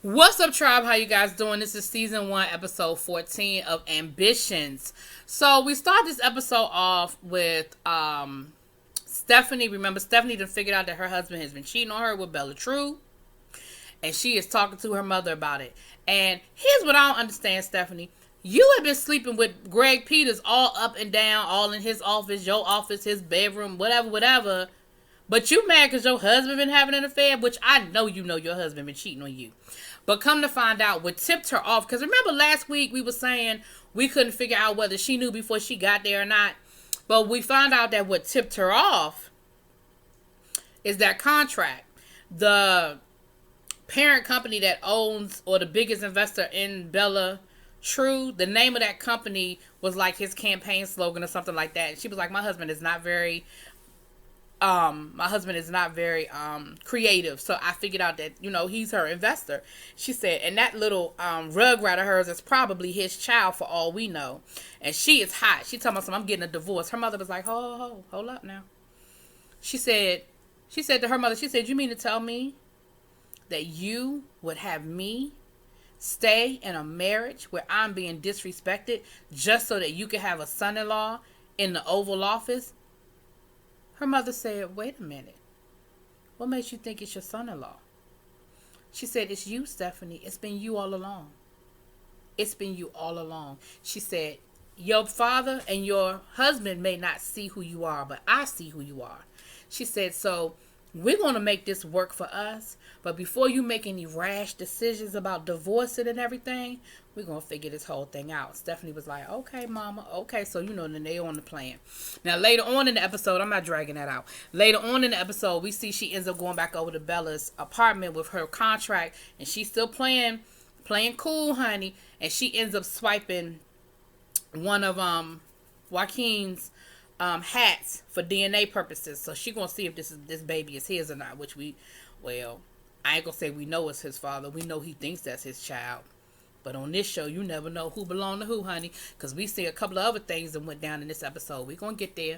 What's up, tribe? How you guys doing? This is season 1, episode 14 of Ambitions. So we start this episode off with Stephanie. Remember, Stephanie done figured out that her husband has been cheating on her with Bella True, and she is talking to her mother about it. And here's what I don't understand, Stephanie. You have been sleeping with Greg Peters all up and down, all in his office, your office, his bedroom, whatever. But you mad because your husband been having an affair, which I know you know your husband been cheating on you. But come to find out what tipped her off, because remember last week we were saying we couldn't figure out whether she knew before she got there or not. But we found out that what tipped her off is that contract. The parent company that owns, or the biggest investor in Bella True, the name of that company was like his campaign slogan or something like that. And she was like, my husband is not very creative, so I figured out that he's her investor. She said, and that little rugrat of hers is probably his child for all we know. And she is hot. She told me something, I'm getting a divorce. Her mother was like, hold up now. She said to her mother, she said, you mean to tell me that you would have me stay in a marriage where I'm being disrespected just so that you could have a son-in-law in the Oval Office? Her mother said, wait a minute. What makes you think it's your son-in-law? She said, it's you, Stephanie. It's been you all along. It's been you all along. She said, your father and your husband may not see who you are, but I see who you are. She said, so we're going to make this work for us. But before you make any rash decisions about divorcing and everything, we're going to figure this whole thing out. Stephanie was like, okay, mama. Okay, so then they on the plan. Now, later on in the episode, I'm not dragging that out. Later on in the episode, we see she ends up going back over to Bella's apartment with her contract. And she's still playing cool, honey. And she ends up swiping one of Joaquin's hats for DNA purposes. So she gonna see if this baby is his or not, which I ain't gonna say we know it's his father. We know he thinks that's his child. But on this show, you never know who belonged to who, honey, because we see a couple of other things that went down in this episode. We're gonna get there.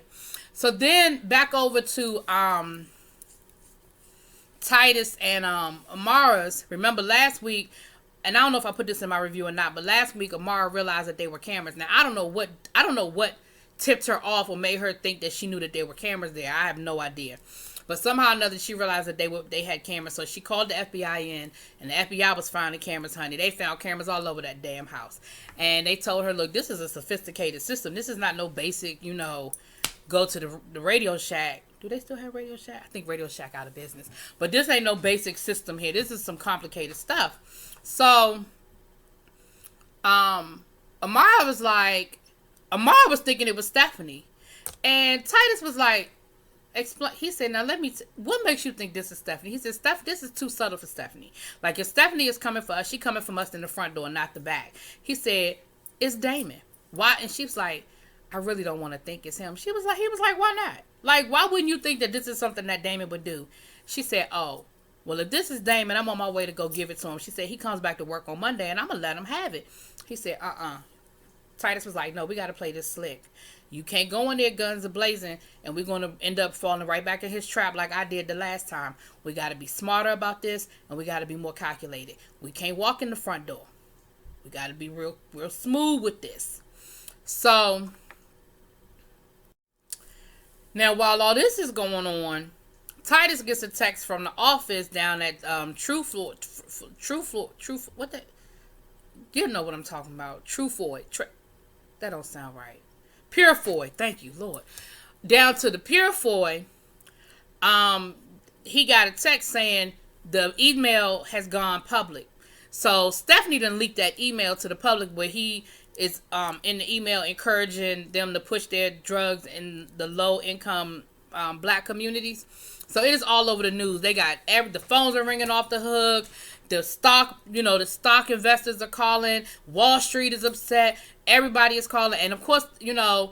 So then back over to Titus and Amara's. Remember last week, and I don't know if I put this in my review or not, but last week Amara realized that they were cameras. Now I don't know what tipped her off or made her think that she knew that there were cameras there. I have no idea. But somehow or another, she realized that they had cameras. So she called the FBI in, and the FBI was finding cameras, honey. They found cameras all over that damn house. And they told her, look, this is a sophisticated system. This is not no basic, go to the Radio Shack. Do they still have Radio Shack? I think Radio Shack out of business. But this ain't no basic system here. This is some complicated stuff. So, Amara was thinking it was Stephanie. And Titus was like, he said, now what makes you think this is Stephanie? He said, this is too subtle for Stephanie. Like, if Stephanie is coming for us, she coming from us in the front door, not the back. He said, it's Damon. Why? And she was like, I really don't want to think it's him. He was like, why not? Like, why wouldn't you think that this is something that Damon would do? She said, oh, well, if this is Damon, I'm on my way to go give it to him. She said, he comes back to work on Monday, and I'm going to let him have it. He said, Titus was like, no, we got to play this slick. You can't go in there guns a-blazing, and we're going to end up falling right back in his trap like I did the last time. We got to be smarter about this, and we got to be more calculated. We can't walk in the front door. We got to be real smooth with this. So, now while all this is going on, Titus gets a text from the office down at True Floyd. What the? You know what I'm talking about. True Floyd. That don't sound right. Purefoy, thank you, Lord. Down to the Purefoy, he got a text saying the email has gone public. So Stephanie done leaked that email to the public where he is in the email encouraging them to push their drugs in the low income black communities. So it is all over the news. They got the phones are ringing off the hook. The stock investors are calling. Wall Street is upset. Everybody is calling. And of course, the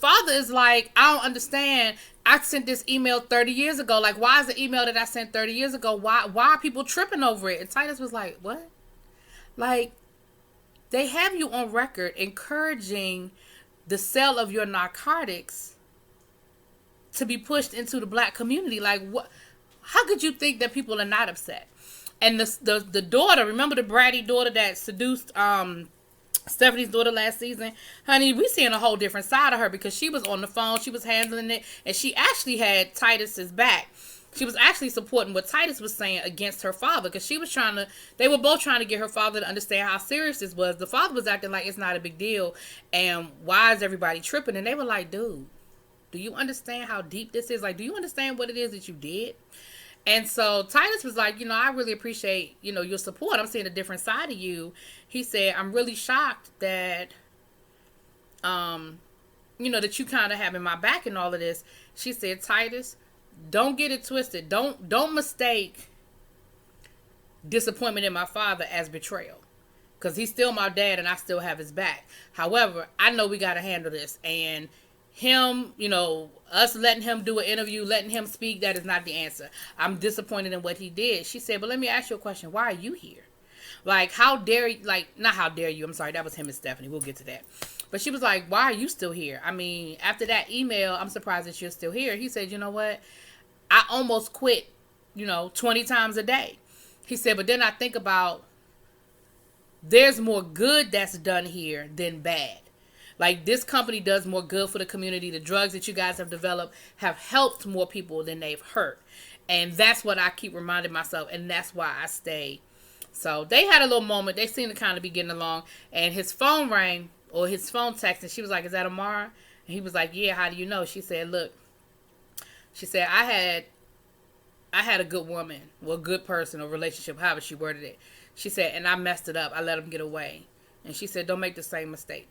father is like, I don't understand. I sent this email 30 years ago. Like, why is the email that I sent 30 years ago? Why are people tripping over it? And Titus was like, what? Like, they have you on record encouraging the sale of your narcotics to be pushed into the black community. Like, what? How could you think that people are not upset? And the daughter, remember the bratty daughter that seduced Stephanie's daughter last season? Honey, we seeing a whole different side of her because she was on the phone, she was handling it, and she actually had Titus's back. She was actually supporting what Titus was saying against her father because she was they were both trying to get her father to understand how serious this was. The father was acting like it's not a big deal and why is everybody tripping? And they were like, dude, do you understand how deep this is? Like, do you understand what it is that you did? And so Titus was like, I really appreciate, your support. I'm seeing a different side of you. He said, I'm really shocked that, that you kind of having my back in all of this. She said, Titus, don't get it twisted. Don't mistake disappointment in my father as betrayal. Because he's still my dad and I still have his back. However, I know we got to handle this. And him, us letting him do an interview, letting him speak, that is not the answer. I'm disappointed in what he did. She said, but let me ask you a question. Why are you here? Like, how dare you, not how dare you. I'm sorry, that was him and Stephanie. We'll get to that. But she was like, why are you still here? I mean, after that email, I'm surprised that you're still here. He said, you know what? I almost quit, 20 times a day. He said, but then I think about there's more good that's done here than bad. Like, this company does more good for the community. The drugs that you guys have developed have helped more people than they've hurt. And that's what I keep reminding myself. And that's why I stay. So they had a little moment. They seemed to kind of be getting along. And his phone rang, or his phone texted. She was like, is that Amara? And he was like, yeah, how do you know? She said, look. She said, I had a good woman, a good person, a relationship, however she worded it. She said, and I messed it up. I let him get away. And she said, don't make the same mistake.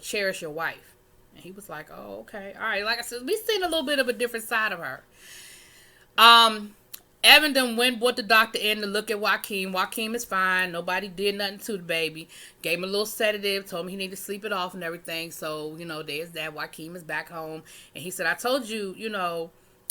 Cherish your wife. And he was like, oh, okay. All right. Like I said, we seen a little bit of a different side of her. Evan then brought the doctor in to look at Joaquin. Joaquin is fine. Nobody did nothing to the baby. Gave him a little sedative. Told him he needed to sleep it off and everything. So, there's that. Joaquin is back home. And he said, I told you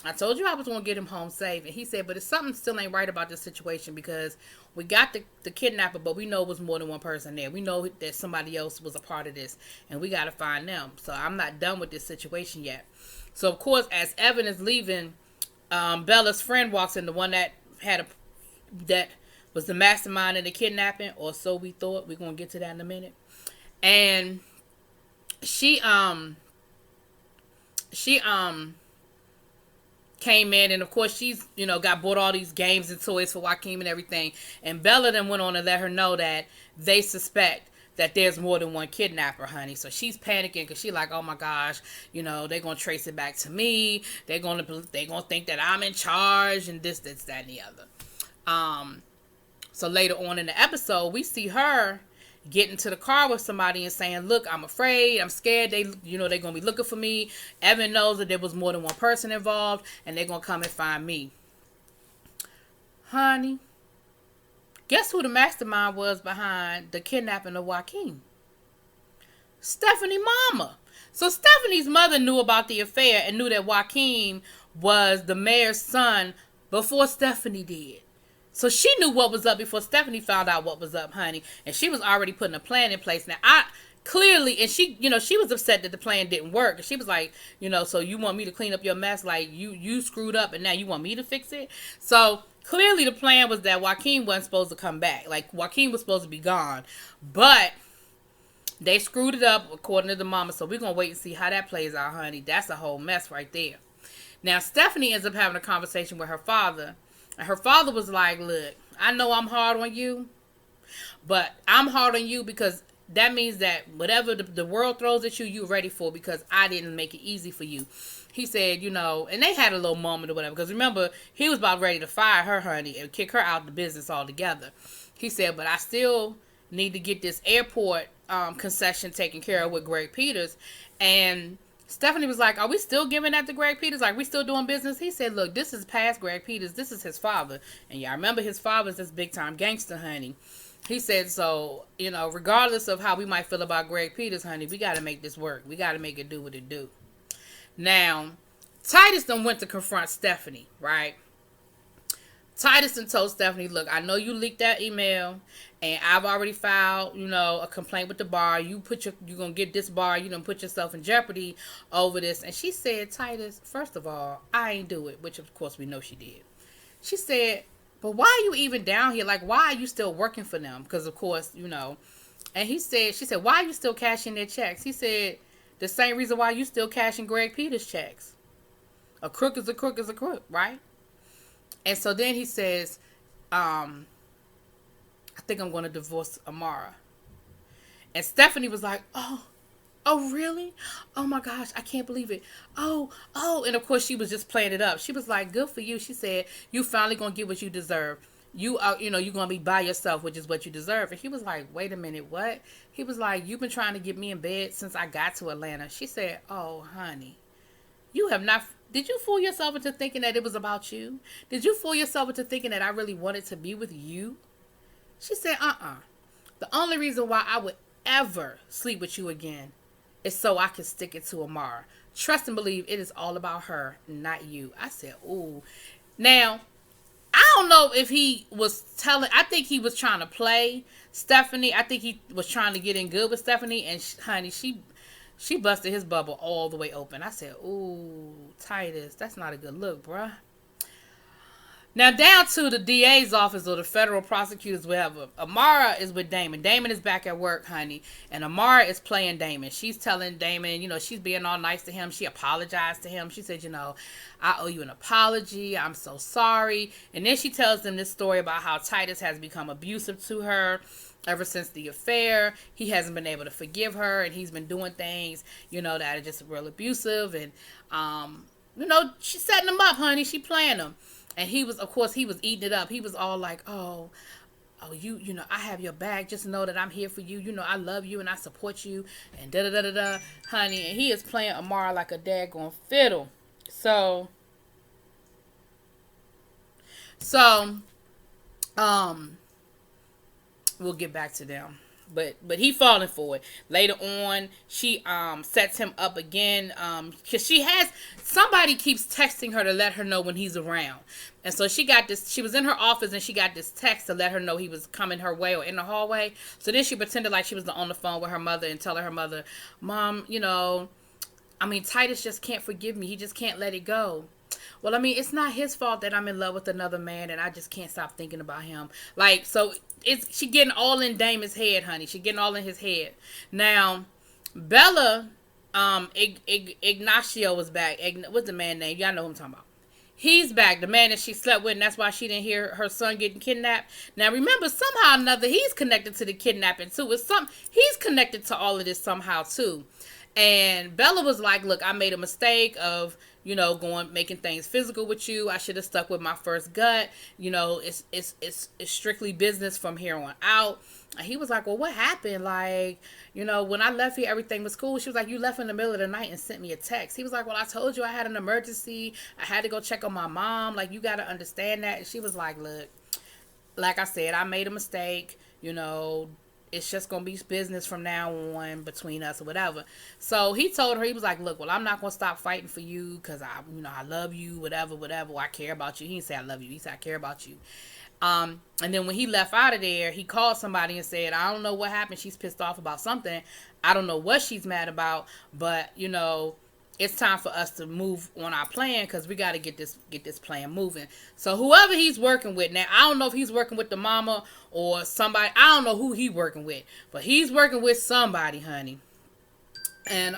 I was going to get him home safe. And he said, but it's something still ain't right about this situation because we got the kidnapper, but we know it was more than one person there. We know that somebody else was a part of this, and we got to find them. So I'm not done with this situation yet. So, of course, as Evan is leaving, Bella's friend walks in, the one that that was the mastermind in the kidnapping, or so we thought. We're going to get to that in a minute. And she came in, and of course she's got bought all these games and toys for Joaquin and everything, and Bella then went on to let her know that they suspect that there's more than one kidnapper, honey. So she's panicking because she's like, oh my gosh, they're gonna trace it back to me. They're gonna think that I'm in charge and this, that, and the other. So later on in the episode, we see her get into the car with somebody and saying, look, I'm afraid, I'm scared, they're gonna be looking for me. Evan knows that there was more than one person involved and they're gonna come and find me. Honey, guess who the mastermind was behind the kidnapping of Joaquin? Stephanie mama. So Stephanie's mother knew about the affair and knew that Joaquin was the mayor's son before Stephanie did. So she knew what was up before Stephanie found out what was up, honey. And she was already putting a plan in place. Now, and she, she was upset that the plan didn't work. She was like, so you want me to clean up your mess? Like, you screwed up and now you want me to fix it? So clearly the plan was that Joaquin wasn't supposed to come back. Like, Joaquin was supposed to be gone. But they screwed it up according to the mama. So we're going to wait and see how that plays out, honey. That's a whole mess right there. Now, Stephanie ends up having a conversation with her father. And her father was like, look, I know I'm hard on you, but I'm hard on you because that means that whatever the world throws at you, you're ready for because I didn't make it easy for you. He said, and they had a little moment or whatever, because remember, he was about ready to fire her, honey, and kick her out of the business altogether. He said, but I still need to get this airport concession taken care of with Greg Peters. And Stephanie was like, are we still giving that to Greg Peters? Like, we still doing business? He said, look, this is past Greg Peters. This is his father. And y'all remember his father's this big-time gangster, honey. He said, so, regardless of how we might feel about Greg Peters, honey, we got to make this work. We got to make it do what it do. Now, Titus then went to confront Stephanie, right? Titus then told Stephanie, look, I know you leaked that email, and I've already filed, a complaint with the bar. You're going to get this bar. You done put yourself in jeopardy over this. And she said, Titus, first of all, I ain't do it, which of course we know she did. She said, but why are you even down here? Like, why are you still working for them? Because, of course, And she said, why are you still cashing their checks? He said, the same reason why you still cashing Greg Peters' checks. A crook is a crook is a crook, right? And so then he says, I think I'm going to divorce Amara. And Stephanie was like, oh, really? Oh, my gosh, I can't believe it. Oh. And, of course, she was just playing it up. She was like, good for you. She said, you finally going to get what you deserve. You are, you're going to be by yourself, which is what you deserve. And he was like, wait a minute, what? He was like, you've been trying to get me in bed since I got to Atlanta. She said, oh, honey, you have not. Did you fool yourself into thinking that it was about you? Did you fool yourself into thinking that I really wanted to be with you? She said, The only reason why I would ever sleep with you again is so I can stick it to Amara. Trust and believe it is all about her, not you. I said, ooh. Now, I don't know if he was telling, I think he was trying to play Stephanie. I think he was trying to get in good with Stephanie. And honey, she busted his bubble all the way open. I said, ooh, Titus, that's not a good look, bruh. Now down to the DA's office or the federal prosecutors, whatever. Amara is with Damon. Damon is back at work, honey. And Amara is playing Damon. She's telling Damon, she's being all nice to him. She apologized to him. She said, I owe you an apology. I'm so sorry. And then she tells them this story about how Titus has become abusive to her ever since the affair. He hasn't been able to forgive her. And he's been doing things, that are just real abusive. And, she's setting him up, honey. She playing him. And he was eating it up. He was all like, oh, I have your back. Just know that I'm here for you. I love you and I support you. And da-da-da-da-da, honey. And he is playing Amara like a daggone fiddle. So, we'll get back to them. But he falling for it. Later on, she sets him up again. Cause somebody keeps texting her to let her know when he's around. And so she was in her office and she got this text to let her know he was coming her way or in the hallway. So then she pretended like she was on the phone with her mother and telling her mother, Mom, Titus just can't forgive me. He just can't let it go. Well, it's not his fault that I'm in love with another man and I just can't stop thinking about him. She getting all in Damon's head, honey. She getting all in his head. Now, Bella, Ignacio was back. What's the man name? Y'all know who I'm talking about. He's back, the man that she slept with, and that's why she didn't hear her son getting kidnapped. Now, remember, somehow or another, he's connected to the kidnapping, too. He's connected to all of this somehow, too. And Bella was like, look, I made a mistake of, making things physical with you. I should have stuck with my first gut. It's strictly business from here on out. And he was like, well, what happened? When I left here, everything was cool. She was like, you left in the middle of the night and sent me a text. He was like, well, I told you I had an emergency. I had to go check on my mom. You got to understand that. And she was like, look, like I said, I made a mistake. It's just going to be business from now on between us or whatever. So he told her, he was like, look, well, I'm not going to stop fighting for you because I love you, whatever. Well, I care about you. He didn't say I love you. He said I care about you. And then when he left out of there, he called somebody and said, I don't know what happened. She's pissed off about something. I don't know what she's mad about, but it's time for us to move on our plan because we got to get this plan moving. So whoever he's working with now, I don't know if he's working with the mama or somebody. I don't know who he's working with, but he's working with somebody, honey. And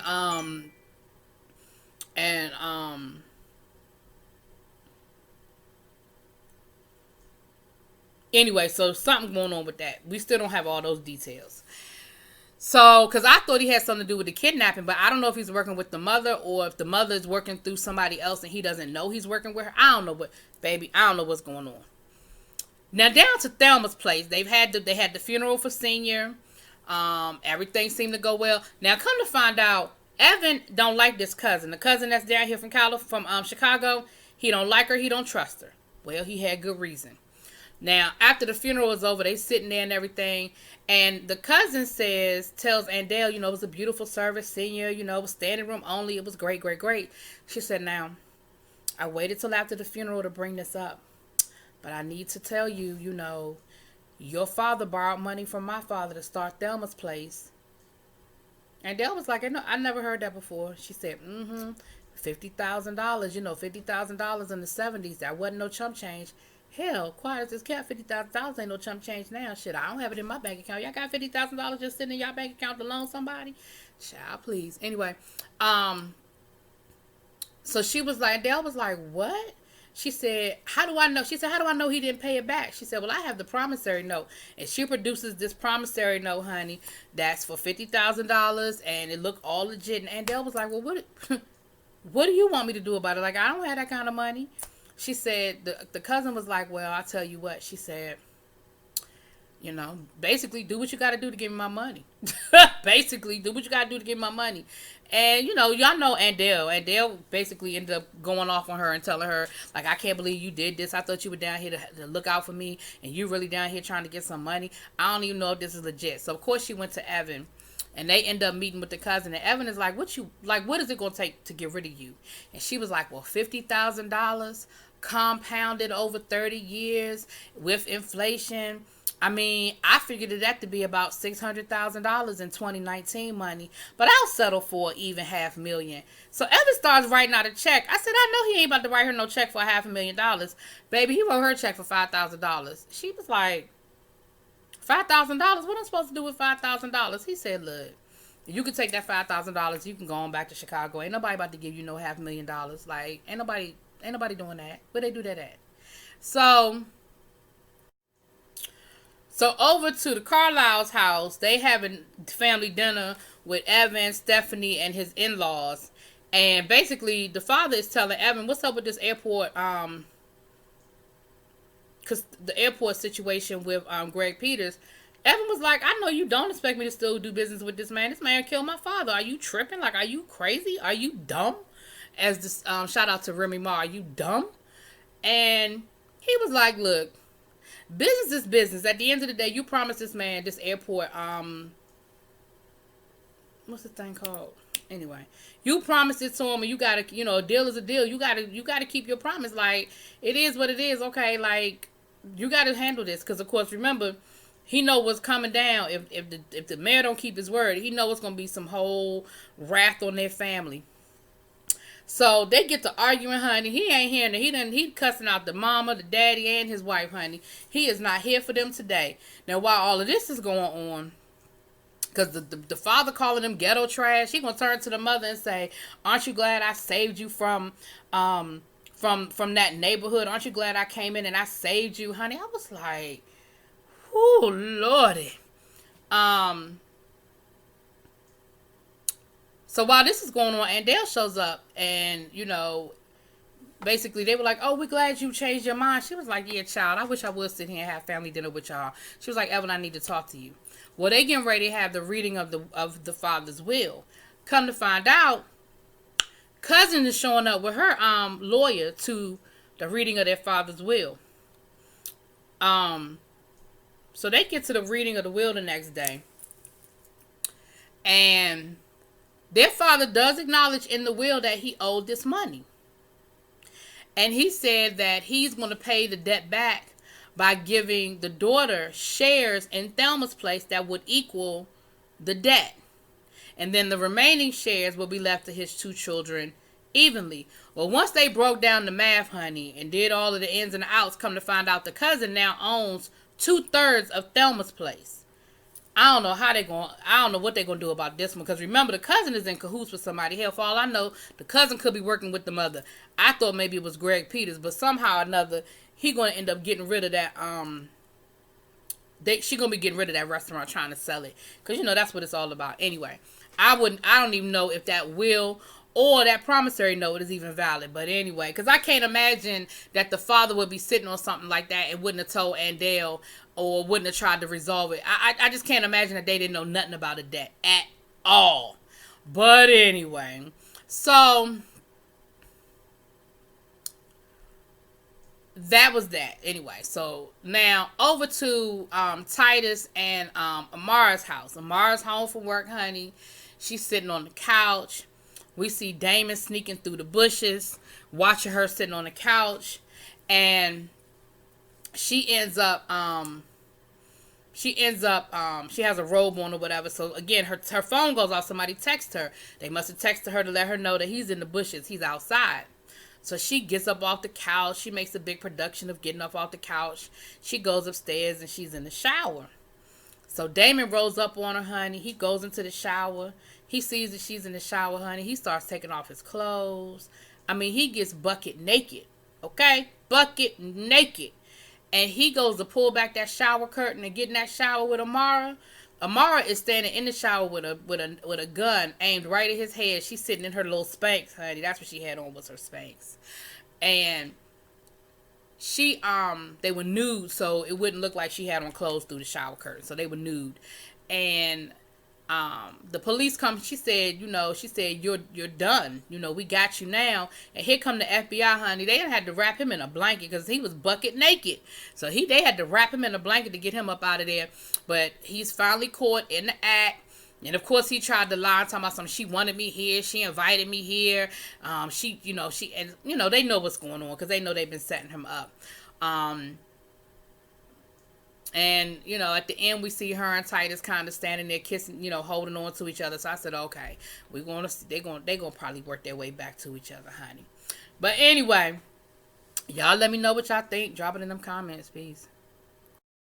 anyway, so something going on with that. We still don't have all those details. So, because I thought he had something to do with the kidnapping, but I don't know if he's working with the mother or if the mother is working through somebody else and he doesn't know he's working with her. I don't know I don't know what's going on. Now, down to Thelma's place. They had the funeral for Senior. Everything seemed to go well. Now, come to find out, Evan don't like this cousin. The cousin that's down here from Chicago, he don't like her. He don't trust her. Well, he had good reason. Now, after the funeral was over, they sitting there and everything. And the cousin tells Andale, it was a beautiful service, Senior, it was standing room only. It was great, great, great. She said, now, I waited till after the funeral to bring this up. But I need to tell you, your father borrowed money from my father to start Thelma's place. And Dale was like, I never heard that before. She said, $50,000, $50,000 in the 70s. That wasn't no chump change. Hell, quiet as this cat, $50,000 ain't no chump change now. Shit, I don't have it in my bank account. Y'all got $50,000 just sitting in y'all bank account to loan somebody? Child, please. Anyway, so she was like, Dale was like, what? She said, how do I know? She said, how do I know he didn't pay it back? She said, well, I have the promissory note. And she produces this promissory note, honey, that's for $50,000 and it looked all legit. And Dale was like, well, what do you want me to do about it? Like, I don't have that kind of money. She said, the cousin was like, well, I'll tell you what. She said, you know, basically do what you got to do to give me my money. Basically do what you got to do to give me my money. And, you know, y'all know Andale. Andale basically ended up going off on her and telling her, like, I can't believe you did this. I thought you were down here to look out for me. And you really down here trying to get some money. I don't even know if this is legit. So, of course, she went to Evan. And they end up meeting with the cousin. And Evan is like, what is it going to take to get rid of you? And she was like, well, $50,000 compounded over 30 years with inflation. I mean, I figured that to be about $600,000 in 2019 money, but I'll settle for even $500,000. So Evan starts writing out a check. I said, I know he ain't about to write her no check for $500,000. Baby, he wrote her a check for $5,000. She was like, $5,000? What am I supposed to do with $5,000? He said, look, you can take that $5,000. You can go on back to Chicago. Ain't nobody about to give you no $500,000. Like, ain't nobody doing that. Where they do that at? So over to the Carlisle's house, they having family dinner with Evan, Stephanie, and his in-laws. And basically, the father is telling Evan, what's up with this airport, because the airport situation with Greg Peters. Evan was like, I know you don't expect me to still do business with this man. This man killed my father. Are you tripping? Like, are you crazy? Are you dumb? As this, shout out to Remy Ma, are you dumb? And he was like, look, business is business. At the end of the day, you promised this man this airport, what's the thing called? Anyway, you promised it to him, and you gotta, you know, a deal is a deal. You gotta keep your promise. Like, it is what it is. Okay, like, you gotta handle this, because of course, remember, he know what's coming down. If the mayor don't keep his word, he know it's gonna be some whole wrath on their family. So they get to arguing, honey. He ain't hearing it. He cussing out the mama, the daddy, and his wife, honey. He is not here for them today. Now, while all of this is going on, because the father calling them ghetto trash, he gonna turn to the mother and say, "Aren't you glad I saved you from that neighborhood? Aren't you glad I came in and I saved you, honey?" I was like, "Ooh, Lordy." So while this is going on, Andale shows up, and, you know, basically they were like, "Oh, we're glad you changed your mind." She was like, "Yeah, child, I wish I would sit here and have family dinner with y'all." She was like, "Evan, I need to talk to you." Well, they getting ready to have the reading of the father's will. Come to find out, cousin is showing up with her lawyer to the reading of their father's will. So they get to the reading of the will the next day, and their father does acknowledge in the will that he owed this money. And he said that he's going to pay the debt back by giving the daughter shares in Thelma's place that would equal the debt. And then the remaining shares will be left to his two children evenly. Well, once they broke down the math, honey, and did all of the ins and outs, come to find out the cousin now owns 2/3 of Thelma's place. I don't know what they're going to do about this one. Because remember, the cousin is in cahoots with somebody. Hell, for all I know, the cousin could be working with the mother. I thought maybe it was Greg Peters. But somehow or another, he going to end up getting rid of that. She going to be getting rid of that restaurant, trying to sell it. Because, you know, that's what it's all about. Anyway, I don't even know if that will or that promissory note is even valid. But anyway, because I can't imagine that the father would be sitting on something like that and wouldn't have told Andale or wouldn't have tried to resolve it. I just can't imagine that they didn't know nothing about a debt at all. But anyway, so that was that. Anyway, so now over to Titus and Amara's house. Amara's home from work, honey. She's sitting on the couch. We see Damon sneaking through the bushes, watching her sitting on the couch, and she ends up she has a robe on or whatever. So again, her phone goes off. Somebody texts her. They must have texted her to let her know that he's in the bushes. He's outside. So she gets up off the couch. She makes a big production of getting up off the couch. She goes upstairs and she's in the shower. So Damon rolls up on her, honey. He goes into the shower. He sees that she's in the shower, honey. He starts taking off his clothes. I mean, he gets bucket naked. Okay? Bucket naked. And he goes to pull back that shower curtain and get in that shower with Amara. Amara is standing in the shower with a gun aimed right at his head. She's sitting in her little Spanx, honey. That's what she had on, was her Spanx. And they were nude, so it wouldn't look like she had on clothes through the shower curtain. So they were nude. And the police come. She said, you're done. We got you now. And here come the FBI, honey. They had to wrap him in a blanket because he was bucket naked. So they had to wrap him in a blanket to get him up out of there. But he's finally caught in the act. And of course he tried to lie, talking about something. She wanted me here. She invited me here. They know what's going on because they know they've been setting him up. And, at the end, we see her and Titus kind of standing there kissing, holding on to each other. So I said, okay, they're going to probably work their way back to each other, honey. But anyway, y'all let me know what y'all think. Drop it in them comments. Peace.